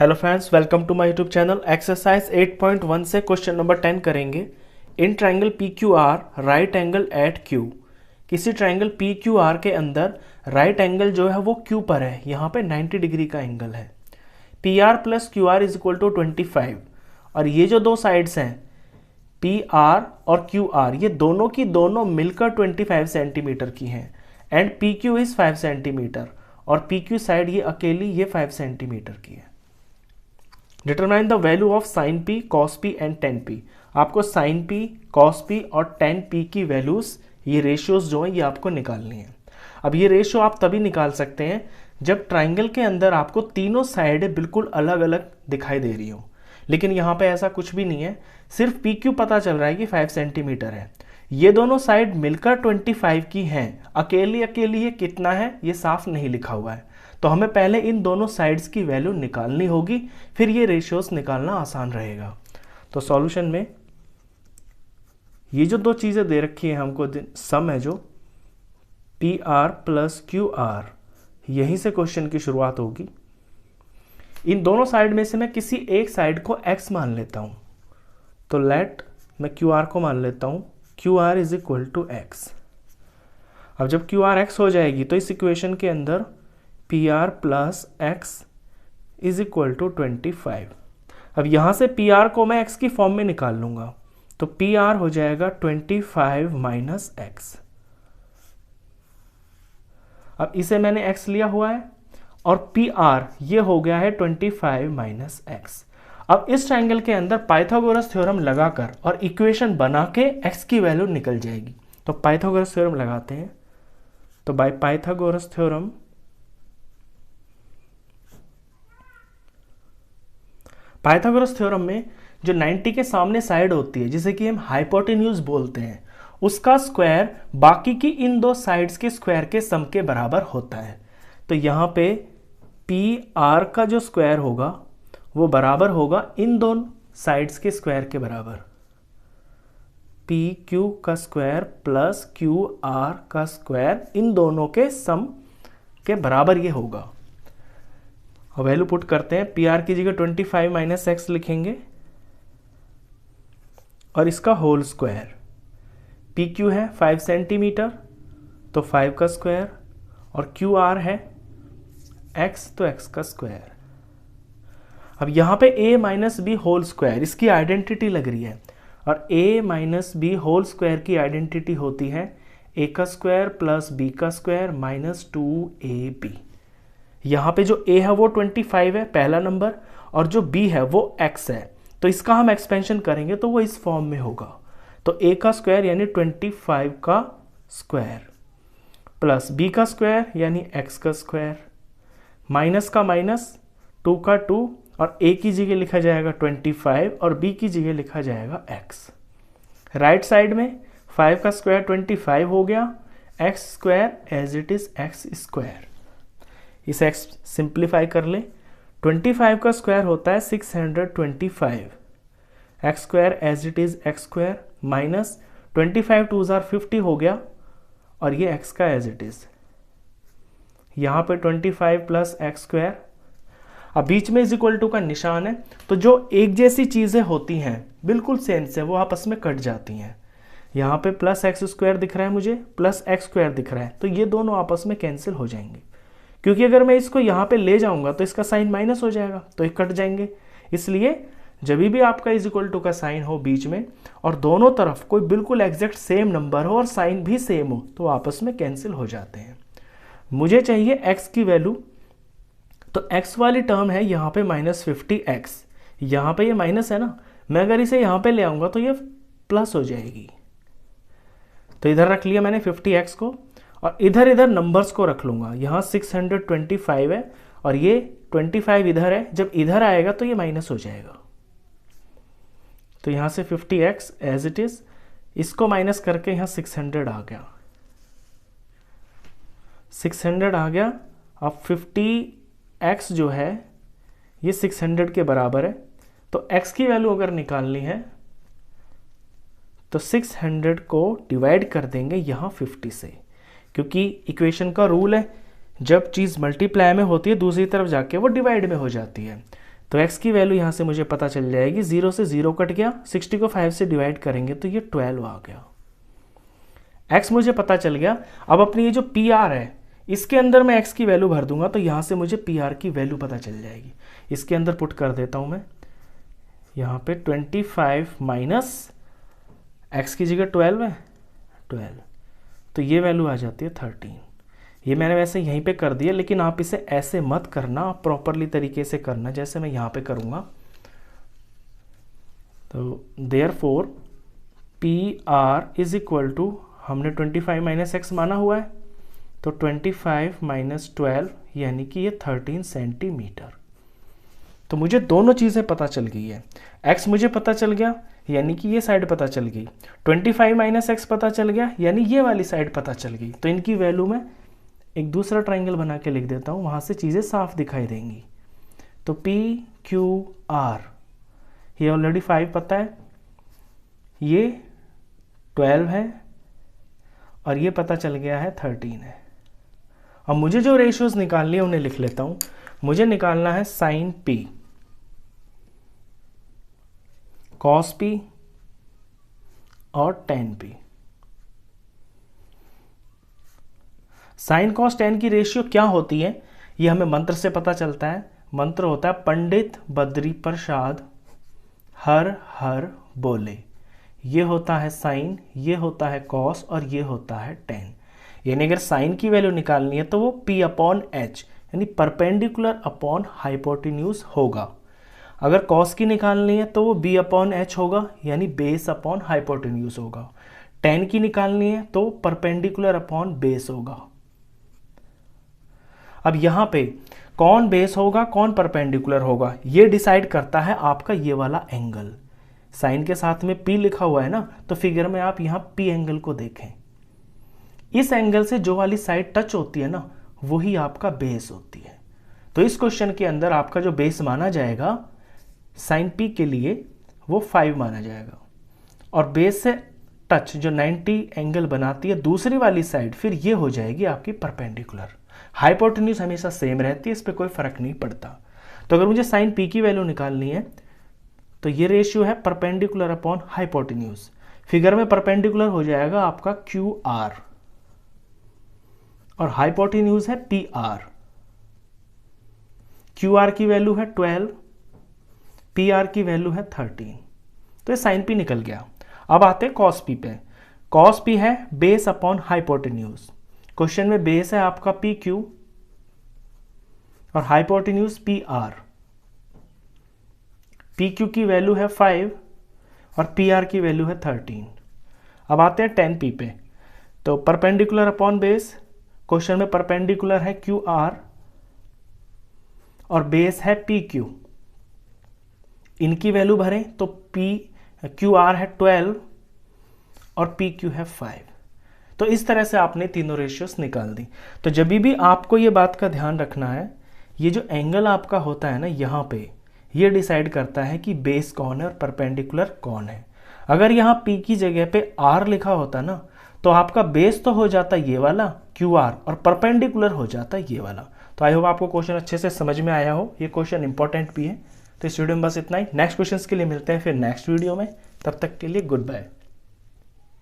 Hello friends, welcome to my YouTube channel. Exercise 8.1 से question number 10 करेंगे। In triangle P Q R right angle at Q. किसी triangle P Q R के अंदर right angle जो है वो Q पर है, यहाँ पे 90 डिग्री का एंगल है। P R plus Q R is equal to 25 और ये जो दो साइड्स हैं पी आर और क्यू आर, ये दोनों की दोनों मिलकर 25 सेंटीमीटर की हैं and P Q is 5 centimetre और पी क्यू साइड ये अकेली ये 5 सेंटीमीटर की है। Determine the value of sin P, cos P and tan P. आपको साइन पी, कॉस पी और टेन पी की वैल्यूज, ये रेशियोज जो हैं ये आपको निकालनी है। अब ये रेशियो आप तभी निकाल सकते हैं जब ट्राइंगल के अंदर आपको तीनों साइडें बिल्कुल अलग अलग दिखाई दे रही हो, लेकिन यहाँ पे ऐसा कुछ भी नहीं है। सिर्फ पी क्यू पता चल रहा है कि 5 सेंटीमीटर है। ये दोनों साइड मिलकर 25 की हैं, अकेली अकेली ये कितना है ये साफ नहीं लिखा हुआ है, तो हमें पहले इन दोनों साइड्स की वैल्यू निकालनी होगी, फिर ये रेशियोज निकालना आसान रहेगा। तो सॉल्यूशन में ये जो दो चीज़ें दे रखी है हमको, सम है जो P R plus Q are, यहीं से क्वेश्चन की शुरुआत होगी। इन दोनों साइड में से मैं किसी एक साइड को x मान लेता हूं, तो लेट मैं क्यू आर को मान लेता हूं Q R is equal to x। अब जब क्यू आर x हो जाएगी तो इस इक्वेशन के अंदर P R plus X is equal to 25। अब यहां से पी आर को मैं x की फॉर्म में निकाल लूंगा, तो पी आर हो जाएगा 25 माइनस एक्स। अब इसे मैंने x लिया हुआ है और पी आर ये हो गया है 25 माइनस एक्स। अब इस ट्राइंगल के अंदर पाइथागोरस थ्योरम लगाकर और इक्वेशन बना के x की वैल्यू निकल जाएगी। तो पाइथागोरस थ्योरम लगाते हैं, तो by Pythagoras theorem Pythagoras theorem में जो 90 के सामने साइड होती है, जिसे कि हम हाइपोटेन्यूज बोलते हैं, उसका स्क्वायर बाकी की इन दो साइड्स के स्क्वायर के सम के बराबर होता है। तो यहाँ पे पी आर का जो स्क्वायर होगा वो बराबर होगा इन दोनों साइड्स के स्क्वायर के बराबर। पी क्यू का स्क्वायर प्लस क्यू आर का स्क्वायर इन दोनों के सम के बराबर ये होगा। वैल्यू पुट करते हैं, पी आर की जगह 25 माइनस एक्स लिखेंगे और इसका होल स्क्वायर। पी क्यू है 5 सेंटीमीटर तो 5 का स्क्वायर और क्यू आर है एक्स तो एक्स का स्क्वायर। अब यहाँ पे a minus B whole square इसकी आइडेंटिटी लग रही है और a minus B whole square की आइडेंटिटी होती है a का स्क्वायर प्लस b का स्क्वायर माइनस 2ab। यहाँ पे जो a है वो 25 है पहला नंबर और जो b है वो x है, तो इसका हम एक्सपेंशन करेंगे तो वो इस फॉर्म में होगा। तो a का स्क्वायर यानी 25 का स्क्वायर प्लस b का स्क्वायर यानी x का स्क्वायर माइनस का माइनस 2 का 2 और a की जगह लिखा जाएगा 25 और b की जगह लिखा जाएगा x। राइट साइड में 5 का स्क्वायर 25 हो गया, x square as it is x square. इसे x सिंप्लीफाई कर ले, 25 का स्क्वायर होता है 625, x square as it is x square minus 25 2 50 हो गया और ये x का एज इट इज। यहाँ पे 25 प्लस एक्स स्क्वायर, अब बीच में इज इक्वल टू का निशान है, तो जो एक जैसी चीज़ें होती हैं बिल्कुल सेम से वो आपस में कट जाती हैं। यहाँ पे प्लस एक्स स्क्वायर दिख रहा है मुझे, प्लस एक्स स्क्वायर दिख रहा है, तो ये दोनों आपस में कैंसिल हो जाएंगे, क्योंकि अगर मैं इसको यहाँ पे ले जाऊंगा तो इसका साइन माइनस हो जाएगा, तो ये कट जाएंगे। इसलिए जब भी आपका इज इक्वल टू का साइन हो बीच में और दोनों तरफ कोई बिल्कुल एग्जैक्ट सेम नंबर हो और साइन भी सेम हो, तो आपस में कैंसिल हो जाते हैं। मुझे चाहिए x की वैल्यू, तो x वाली टर्म है यहाँ पे माइनस 50x, यहाँ पे ये माइनस है ना, मैं अगर इसे यहाँ पे ले आऊँगा तो ये प्लस हो जाएगी। तो इधर रख लिया मैंने 50x को और इधर इधर नंबर्स को रख लूँगा। यहाँ 625 है और ये 25 इधर है, जब इधर आएगा तो ये माइनस हो जाएगा। तो यहाँ से 50x एज इट इज़, इसको माइनस करके यहाँ 600 आ गया, 600 आ गया। अब 50x जो है ये 600 के बराबर है, तो x की वैल्यू अगर निकालनी है तो 600 को डिवाइड कर देंगे यहाँ 50 से, क्योंकि इक्वेशन का रूल है जब चीज़ मल्टीप्लाई में होती है दूसरी तरफ जाके वो डिवाइड में हो जाती है। तो x की वैल्यू यहाँ से मुझे पता चल जाएगी, 0 से 0 कट गया, 60 को 5 से डिवाइड करेंगे तो ये 12 आ गया। x मुझे पता चल गया। अब अपनी ये जो PR है इसके अंदर मैं x की वैल्यू भर दूंगा तो यहाँ से मुझे PR की वैल्यू पता चल जाएगी। इसके अंदर पुट कर देता हूँ मैं, यहाँ पे 25 माइनस x की जगह 12 है, 12, तो ये वैल्यू आ जाती है 13। ये मैंने वैसे यहीं पे कर दिया, लेकिन आप इसे ऐसे मत करना, आप प्रॉपरली तरीके से करना जैसे मैं यहाँ पे करूँगा। तो therefore PR is equal to, हमने 25 माइनस एक्स माना हुआ है, तो 25 माइनस 12 यानी कि ये 13 सेंटीमीटर। तो मुझे दोनों चीज़ें पता चल गई है, x मुझे पता चल गया यानी कि ये साइड पता चल गई, 25 माइनस एक्स पता चल गया यानी ये वाली साइड पता चल गई। तो इनकी वैल्यू मैं एक दूसरा ट्राइंगल बना के लिख देता हूँ, वहाँ से चीज़ें साफ दिखाई देंगी। तो PQR, ये ऑलरेडी 5 पता है, ये 12 है और ये पता चल गया है 13 है। अब मुझे जो रेशियोज निकालनी है उन्हें लिख लेता हूँ। मुझे निकालना है साइन P, कॉस P और ten P। Sine cos tan की रेशियो क्या होती है ये हमें मंत्र से पता चलता है। मंत्र होता है पंडित बद्री प्रसाद हर हर बोले। ये होता है साइन, ये होता है कॉस और ये होता है टेन। यानी अगर साइन की वैल्यू निकालनी है तो वो P अपॉन H यानी परपेंडिकुलर अपॉन हाइपोटेन्यूज होगा। अगर कॉस की निकालनी है तो वो B अपॉन H होगा यानी बेस अपॉन हाइपोटेन्यूज होगा। टेन की निकालनी है तो परपेंडिकुलर अपॉन बेस होगा। अब यहाँ पे कौन बेस होगा कौन परपेंडिकुलर होगा ये डिसाइड करता है आपका ये वाला एंगल। साइन के साथ में P लिखा हुआ है ना, तो फिगर में आप यहाँ P एंगल को देखें। इस एंगल से जो वाली साइड टच होती है ना वही आपका बेस होती है। तो इस क्वेश्चन के अंदर आपका जो बेस माना जाएगा साइन P के लिए वो 5 माना जाएगा, और बेस से टच जो 90 एंगल बनाती है दूसरी वाली साइड, फिर ये हो जाएगी आपकी परपेंडिकुलर। हाइपोटेन्यूज हमेशा सेम रहती है, इस पर कोई फर्क नहीं पड़ता। तो अगर मुझे साइन P की वैल्यू निकालनी है तो ये रेशियो है परपेंडिकुलर अपॉन हाइपोटेन्यूज। फिगर में परपेंडिकुलर हो जाएगा आपका QR और हाइपोटेन्यूज है PR। QR की वैल्यू है 12, PR की वैल्यू है 13। तो ये साइन P निकल गया। अब आते हैं कॉस P पे। कॉस P है बेस अपॉन हाइपोटेन्यूज। क्वेश्चन में बेस है आपका PQ और हाइपोटेन्यूज PR। PQ की वैल्यू है 5 और PR की वैल्यू है 13। अब आते हैं टेन P पे। तो परपेंडिकुलर अपॉन बेस, क्वेश्चन में परपेंडिकुलर है QR और बेस है PQ। इनकी वैल्यू भरें तो QR है 12 और PQ है 5। तो इस तरह से आपने तीनों रेशियोस निकाल दी। तो जब भी आपको ये बात का ध्यान रखना है, ये जो एंगल आपका होता है ना यहाँ पे, ये डिसाइड करता है कि बेस कौन है और परपेंडिकुलर कौन है। अगर यहाँ P की जगह पे R लिखा होता ना तो आपका बेस तो हो जाता ये वाला QR और परपेंडिकुलर हो जाता ये वाला। तो आई होप आपको क्वेश्चन अच्छे से समझ में आया हो। ये क्वेश्चन इंपॉर्टेंट भी है। तो इस वीडियो में बस इतना ही। नेक्स्ट क्वेश्चन के लिए मिलते हैं फिर नेक्स्ट वीडियो में। तब तक के लिए गुड बाय।